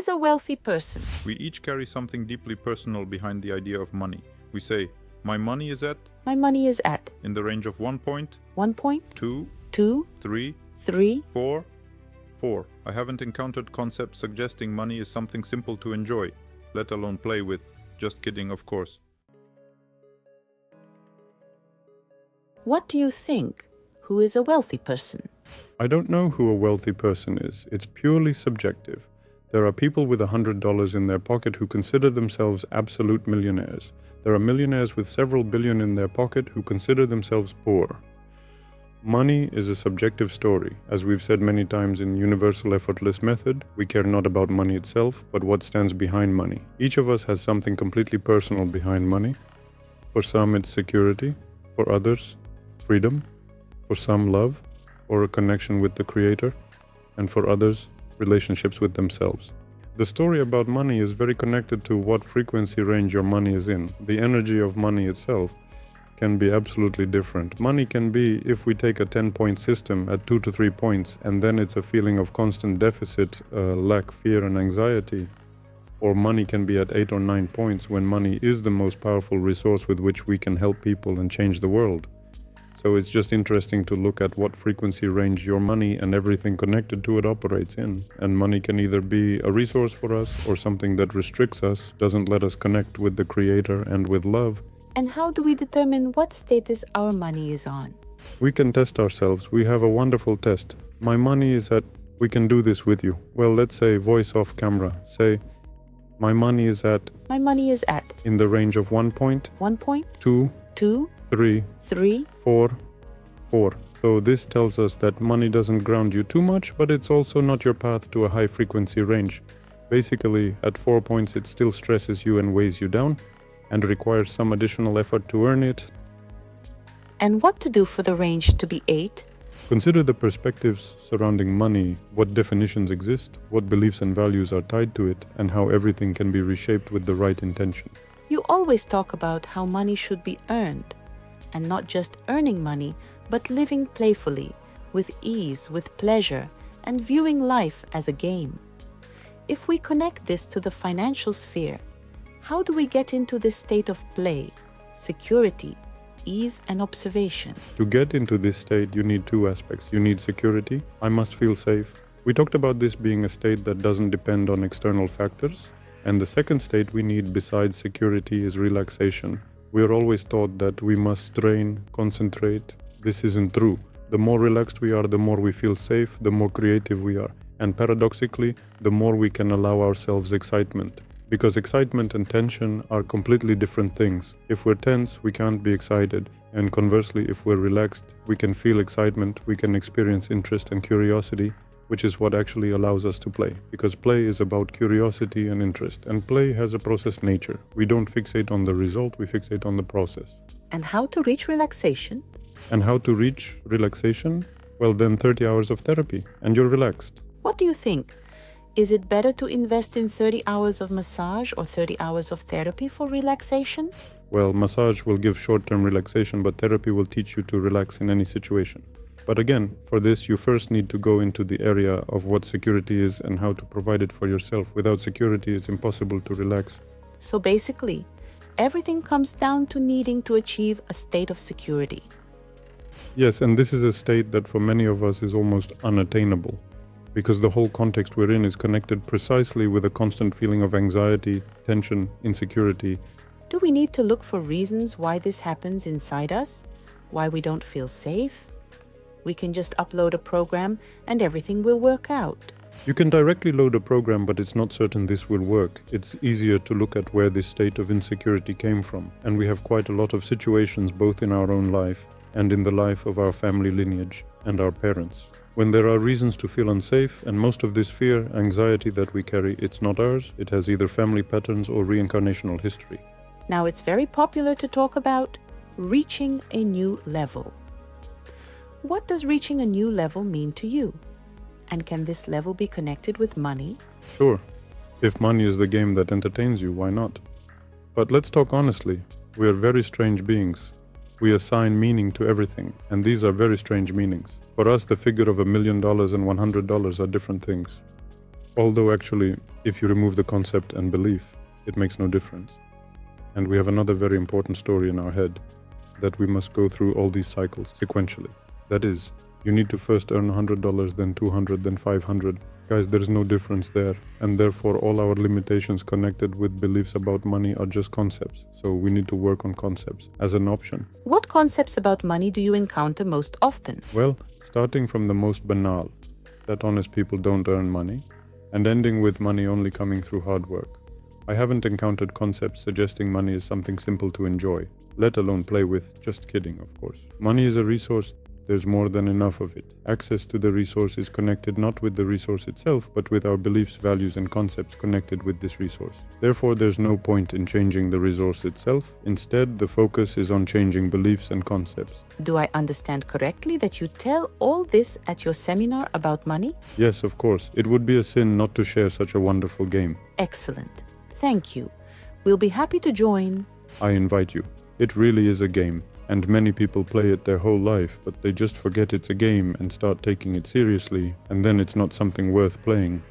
is a wealthy person? We each carry something deeply personal behind the idea of money. We say, my money is at, My money is at in the range of 1 point, 1 point, 2, 2, 3, 3. 4. I haven't encountered concepts suggesting money is something simple to enjoy, let alone play with. Just kidding, of course. What do you think? Who is a wealthy person? I don't know who a wealthy person is. It's purely subjective. There are people with $100 in their pocket who consider themselves absolute millionaires. There are millionaires with several billion in their pocket who consider themselves poor. Money is a subjective story. As we've said many times in Universal Effortless Method, we care not about money itself, but what stands behind money. Each of us has something completely personal behind money. For some, it's security. For others, freedom. For some, love, or a connection with the Creator. And for others, relationships with themselves. The story about money is very connected to what frequency range your money is in. The energy of money itself can be absolutely different. Money can be, if we take a 10-point system, at 2 to 3 points, and then it's a feeling of constant deficit, lack, fear, and anxiety. Or money can be at 8 or 9 points when money is the most powerful resource with which we can help people and change the world. So it's just interesting to look at what frequency range your money and everything connected to it operates in. And money can either be a resource for us or something that restricts us, doesn't let us connect with the Creator and with love. And how do we determine what status our money is on? We can test ourselves. We have a wonderful test. My money is at, we can do this with you. Well, let's say voice off camera. Say, my money is at, My money is at in the range of 1 point, 1 point, 2, 2, 3, 3. 4. So this tells us that money doesn't ground you too much, but it's also not your path to a high frequency range. Basically, at 4 points, it still stresses you and weighs you down, and requires some additional effort to earn it. And what to do for the range to be 8? Consider the perspectives surrounding money, what definitions exist, what beliefs and values are tied to it, and how everything can be reshaped with the right intention. You always talk about how money should be earned, and not just earning money, but living playfully, with ease, with pleasure, and viewing life as a game. If we connect this to the financial sphere, how do we get into this state of play, security, ease, and observation? To get into this state, you need two aspects. You need security. I must feel safe. We talked about this being a state that doesn't depend on external factors. And the second state we need besides security is relaxation. We are always taught that we must strain, concentrate. This isn't true. The more relaxed we are, the more we feel safe, the more creative we are. And paradoxically, the more we can allow ourselves excitement. Because excitement and tension are completely different things. If we're tense, we can't be excited. And conversely, if we're relaxed, we can feel excitement, we can experience interest and curiosity, which is what actually allows us to play. Because play is about curiosity and interest. And play has a process nature. We don't fixate on the result, we fixate on the process. And how to reach relaxation? And how to reach relaxation? Well, then 30 hours of therapy, and you're relaxed. What do you think? Is it better to invest in 30 hours of massage or 30 hours of therapy for relaxation? Well, massage will give short-term relaxation, but therapy will teach you to relax in any situation. But again, for this, you first need to go into the area of what security is and how to provide it for yourself. Without security, it's impossible to relax. So basically, everything comes down to needing to achieve a state of security. Yes, and this is a state that for many of us is almost unattainable, because the whole context we're in is connected precisely with a constant feeling of anxiety, tension, insecurity. Do we need to look for reasons why this happens inside us? Why we don't feel safe? We can just upload a program and everything will work out. You can directly load a program, but it's not certain this will work. It's easier to look at where this state of insecurity came from. And we have quite a lot of situations both in our own life and in the life of our family lineage and our parents. When there are reasons to feel unsafe, and most of this fear, anxiety that we carry, it's not ours. It has either family patterns or reincarnational history. Now it's very popular to talk about reaching a new level. What does reaching a new level mean to you? And can this level be connected with money? Sure. If money is the game that entertains you, why not? But let's talk honestly. We are very strange beings. We assign meaning to everything, and these are very strange meanings. For us, the figure of $1 million and $100 are different things. Although actually, if you remove the concept and belief, it makes no difference. And we have another very important story in our head, that we must go through all these cycles sequentially. That is, you need to first earn $100, then 200, then 500. Guys, there is no difference there. And therefore, all our limitations connected with beliefs about money are just concepts. So we need to work on concepts as an option. What concepts about money do you encounter most often? Well, starting from the most banal, that honest people don't earn money, and ending with money only coming through hard work. I haven't encountered concepts suggesting money is something simple to enjoy, let alone play with. Just kidding, of course. Money is a resource. There's more than enough of it. Access to the resource is connected not with the resource itself, but with our beliefs, values, and concepts connected with this resource. Therefore, there's no point in changing the resource itself. Instead, the focus is on changing beliefs and concepts. Do I understand correctly that you tell all this at your seminar about money? Yes, of course. It would be a sin not to share such a wonderful game. Excellent. Thank you. We'll be happy to join. I invite you. It really is a game. And many people play it their whole life, but they just forget it's a game and start taking it seriously, and then it's not something worth playing.